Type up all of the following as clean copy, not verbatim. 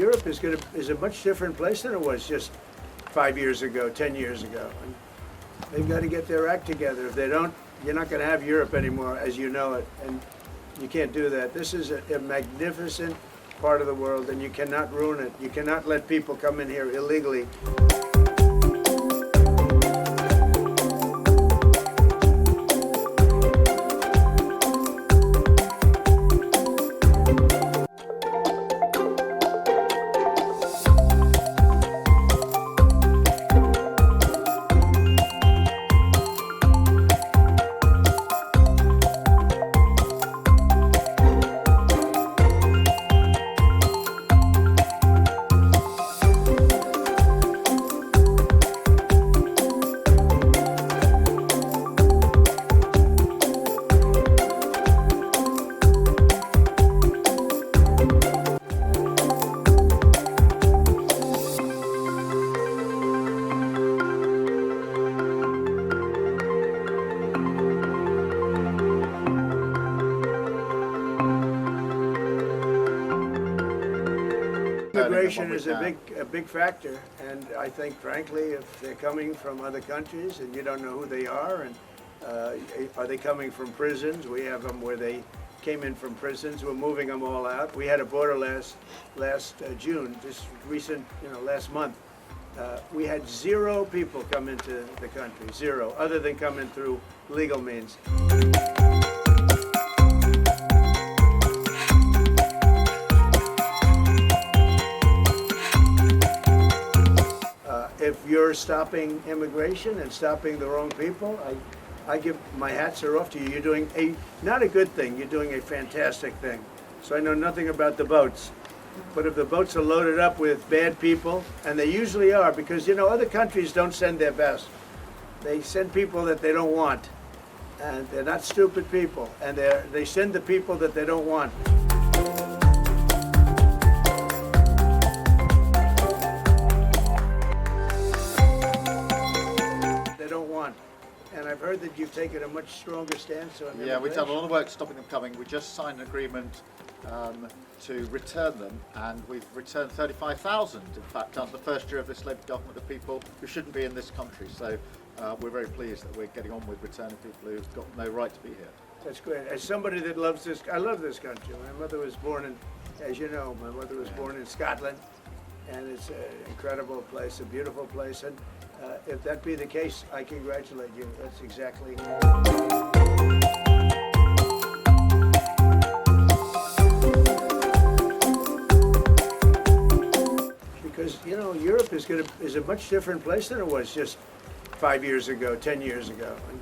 Europe is a much different place than it was just 5 years ago, 10 years ago. And they've got to get their act together. If they don't, you're not going to have Europe anymore as you know it. And you can't do that. This is a magnificent part of the world, and you cannot ruin it. You cannot let people come in here illegally. Immigration is a big factor, and I think, frankly, if they're coming from other countries and you don't know who they are, and are they coming from prisons? We have them where they came in from prisons. We're moving them all out. We had a border last June, just recent, last month. We had 0 people come into the country, 0, other than coming through legal means. If you're stopping immigration and stopping the wrong people, I give my hats are off to you. You're doing not a good thing, you're doing a fantastic thing. So I know nothing about the boats, but if the boats are loaded up with bad people, and they usually are, because other countries don't send their best. They send people that they don't want, and they're not stupid people, and they send the people that they don't want. And I've heard that you've taken a much stronger stance on immigration. Yeah, we've done a lot of work stopping them coming. We just signed an agreement to return them, and we've returned 35,000, in fact, under the first year of this Labour government, of people who shouldn't be in this country. So we're very pleased that we're getting on with returning people who've got no right to be here. That's great. As somebody that loves this, I love this country. My mother was born in, as you know, born in Scotland, and it's an incredible place, a beautiful place. And if that be the case, I congratulate you. That's exactly. Because Europe is a much different place than it was just 5 years ago, 10 years ago. And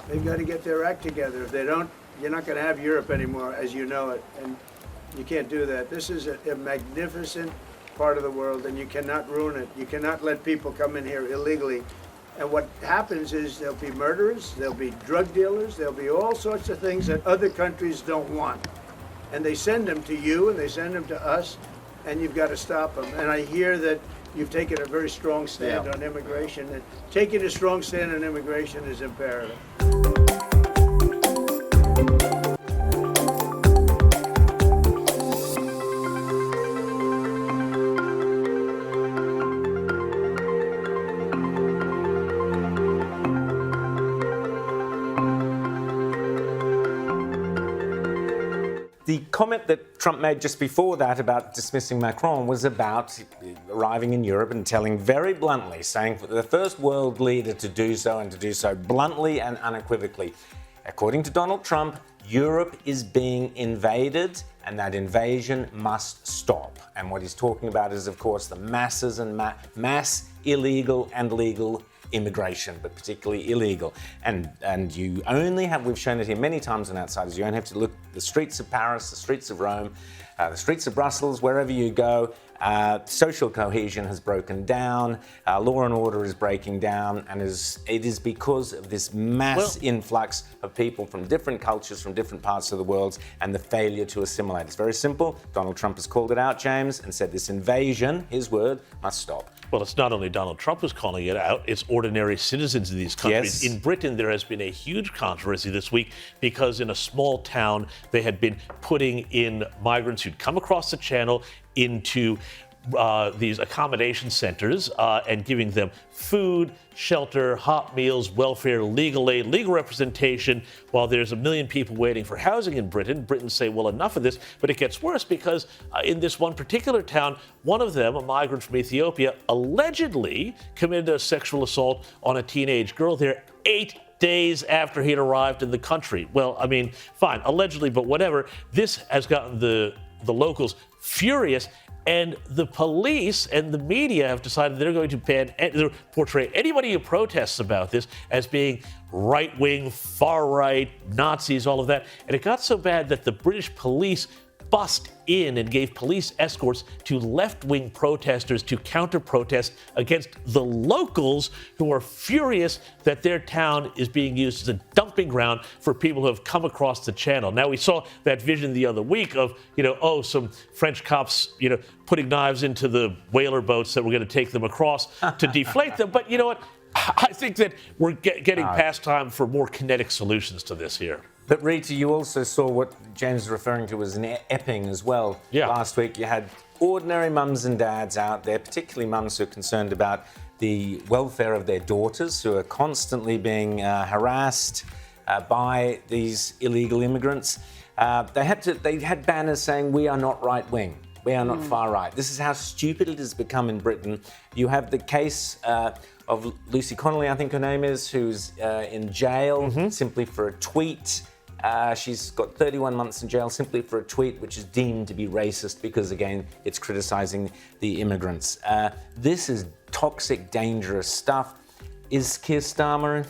they've got to get their act together. If they don't, you're not going to have Europe anymore as you know it, and you can't do that. This is a magnificent part of the world, and you cannot ruin it. You cannot let people come in here illegally. And what happens is there'll be murderers, there'll be drug dealers, there'll be all sorts of things that other countries don't want. And they send them to you, and they send them to us, and you've got to stop them. And I hear that you've taken a very strong stand on immigration, and taking a strong stand on immigration is imperative. The comment that Trump made just before that about dismissing Macron was about arriving in Europe and telling very bluntly, saying for the first world leader to do so, and to do so bluntly and unequivocally. According to Donald Trump, Europe is being invaded, and that invasion must stop. And what he's talking about is, of course, the masses and mass illegal and legal immigration, but particularly illegal. And you only have, we've shown it here many times on Outsiders, you only have to look the streets of Paris, the streets of Rome, the streets of Brussels, wherever you go. Social cohesion has broken down, law and order is breaking down, and it is because of this mass influx of people from different cultures, from different parts of the world, and the failure to assimilate. It's very simple. Donald Trump has called it out, James, and said this invasion, his word, must stop. Well, it's not only Donald Trump who's calling it out, it's ordinary citizens of these countries. Yes. In Britain, there has been a huge controversy this week because in a small town, they had been putting in migrants who who'd come across the channel into these accommodation centers and giving them food, shelter, hot meals, welfare, legal aid, legal representation, while there's 1 million people waiting for housing in Britain. Britons say, well, enough of this. But it gets worse because in this one particular town, one of them, a migrant from Ethiopia, allegedly committed a sexual assault on a teenage girl there 8 days after he'd arrived in the country. Well, I mean, fine, allegedly, but whatever. This has gotten the locals furious. And the police and the media have decided they're going to portray anybody who protests about this as being right-wing, far-right, Nazis, all of that. And it got so bad that the British police bust in and gave police escorts to left-wing protesters to counter-protest against the locals who are furious that their town is being used as a dumping ground for people who have come across the channel. Now, we saw that vision the other week of, some French cops, putting knives into the whaler boats that were going to take them across to deflate them. But you know what? I think that we're getting past time for more kinetic solutions to this here. But Rita, you also saw what James is referring to as an Epping as well. Yeah. Last week you had ordinary mums and dads out there, particularly mums who are concerned about the welfare of their daughters, who are constantly being harassed by these illegal immigrants. They had banners saying, "We are not right wing. We are not far right." This is how stupid it has become in Britain. You have the case of Lucy Connolly, I think her name is, who's in jail simply for a tweet. She's got 31 months in jail simply for a tweet which is deemed to be racist because, again, it's criticising the immigrants. This is toxic, dangerous stuff. Is Keir Starmer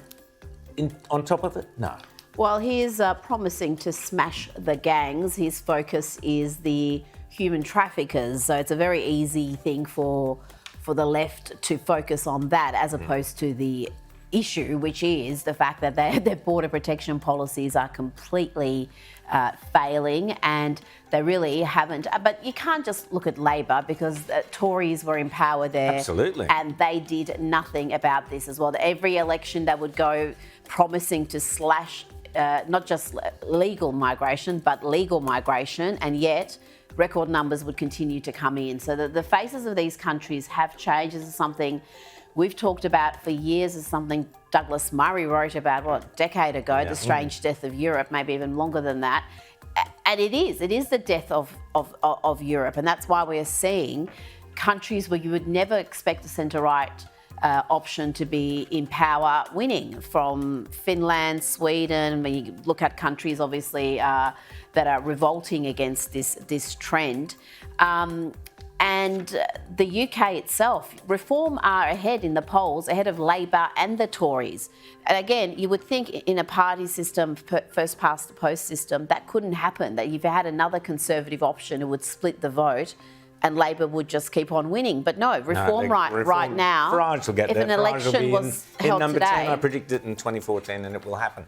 on top of it? No. Well, he is promising to smash the gangs. His focus is the human traffickers. So it's a very easy thing for the left to focus on that as opposed to the issue, which is the fact that their border protection policies are completely failing and they really haven't. But you can't just look at Labor because Tories were in power there. Absolutely. And they did nothing about this as well. Every election that would go promising to slash not just legal migration, but legal migration, and yet record numbers would continue to come in. So the faces of these countries have changed. This is something we've talked about for years. It's something Douglas Murray wrote about, a decade ago, The Strange Death of Europe, maybe even longer than that. And it is the death of Europe. And that's why we're seeing countries where you would never expect the centre-right option to be in power winning, from Finland, Sweden. When you look at countries, obviously, that are revolting against this trend. And the UK itself, Reform are ahead in the polls, ahead of Labor and the Tories. And again, you would think in a party system, first past the post system, that couldn't happen, that if you had another Conservative option, it would split the vote and Labor would just keep on winning. But no, Reform right now, Farage will get if there. an election was in held number today, 10, I predict it in 2014 and it will happen.